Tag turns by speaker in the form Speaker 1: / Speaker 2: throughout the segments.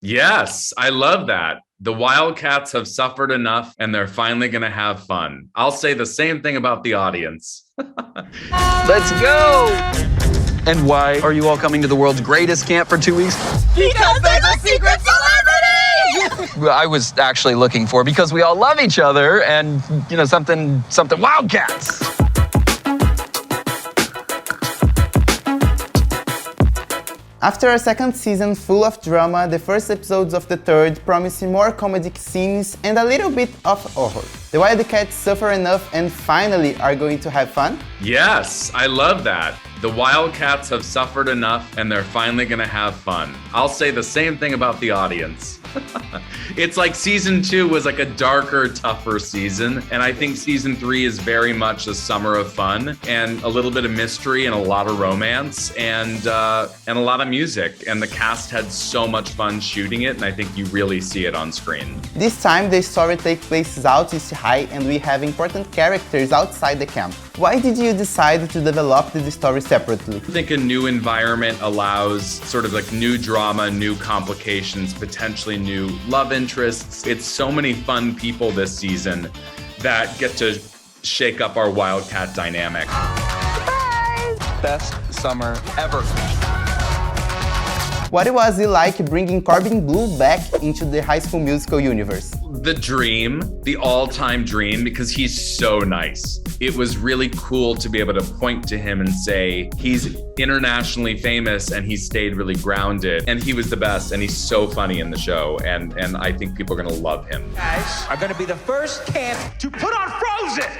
Speaker 1: Yes, I love that. The Wildcats have suffered enough and they're finally going to have fun. I'll say the same thing about the audience.
Speaker 2: Let's go! And why are you all coming to the world's greatest camp for 2 weeks?
Speaker 3: Because there's a secret celebrity!
Speaker 2: I was actually looking for because we all love each other and, something Wildcats.
Speaker 4: After a second season full of drama, the first episodes of the third promise more comedic scenes and a little bit of horror. The Wildcats suffer enough and finally are going to have fun?
Speaker 1: Yes, I love that. The Wildcats have suffered enough and they're finally going to have fun. I'll say the same thing about the audience. It's like season 2 was like a darker, tougher season. And I think season 3 is very much a summer of fun and a little bit of mystery and a lot of romance and a lot of music. And the cast had so much fun shooting it. And I think you really see it on screen.
Speaker 4: This time the story takes place out East High and we have important characters outside the camp. Why did you decide to develop the story separately?
Speaker 1: I think a new environment allows sort of like new drama, new complications, potentially new love interests. It's so many fun people this season that get to shake up our Wildcat dynamic.
Speaker 2: Surprise! Best summer ever.
Speaker 4: What was it like bringing Corbin Blue back into the High School Musical universe?
Speaker 1: The dream, the all-time dream, because he's so nice. It was really cool to be able to point to him and say, he's internationally famous and he stayed really grounded and he was the best and he's so funny in the show and I think people are gonna love him.
Speaker 5: Guys are gonna be the first camp to put on Frozen!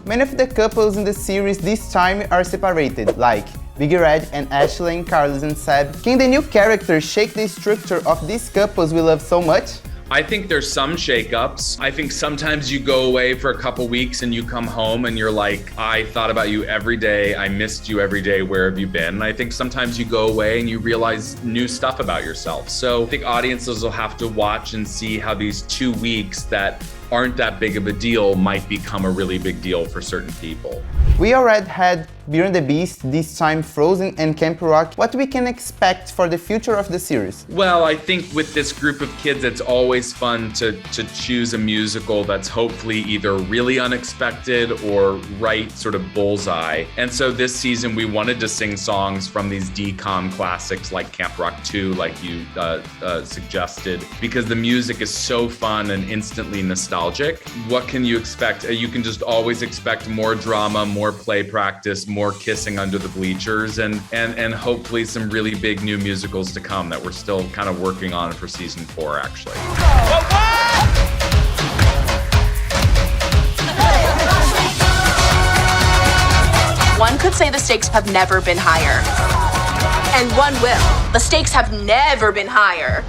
Speaker 4: Many of the couples in the series this time are separated, like Big Red and Ashley, Carlos and Seb. Can the new characters shake the structure of these couples we love so much?
Speaker 1: I think there's some shakeups. I think sometimes you go away for a couple weeks and you come home and you're like, I thought about you every day. I missed you every day. Where have you been? And I think sometimes you go away and you realize new stuff about yourself. So I think audiences will have to watch and see how these 2 weeks that aren't that big of a deal might become a really big deal for certain people.
Speaker 4: We already had Beauty and the Beast, this time Frozen and Camp Rock. What we can expect for the future of the series?
Speaker 1: Well, I think with this group of kids, it's always fun to choose a musical that's hopefully either really unexpected or right sort of bullseye. And so this season, we wanted to sing songs from these DCOM classics like Camp Rock 2, like you suggested, because the music is so fun and instantly nostalgic. What can you expect? You can just always expect more drama, more play practice, more kissing under the bleachers, and hopefully some really big new musicals to come that we're still kind of working on for season 4, actually.
Speaker 3: One could say the stakes have never been higher. And one will. The stakes have never been higher.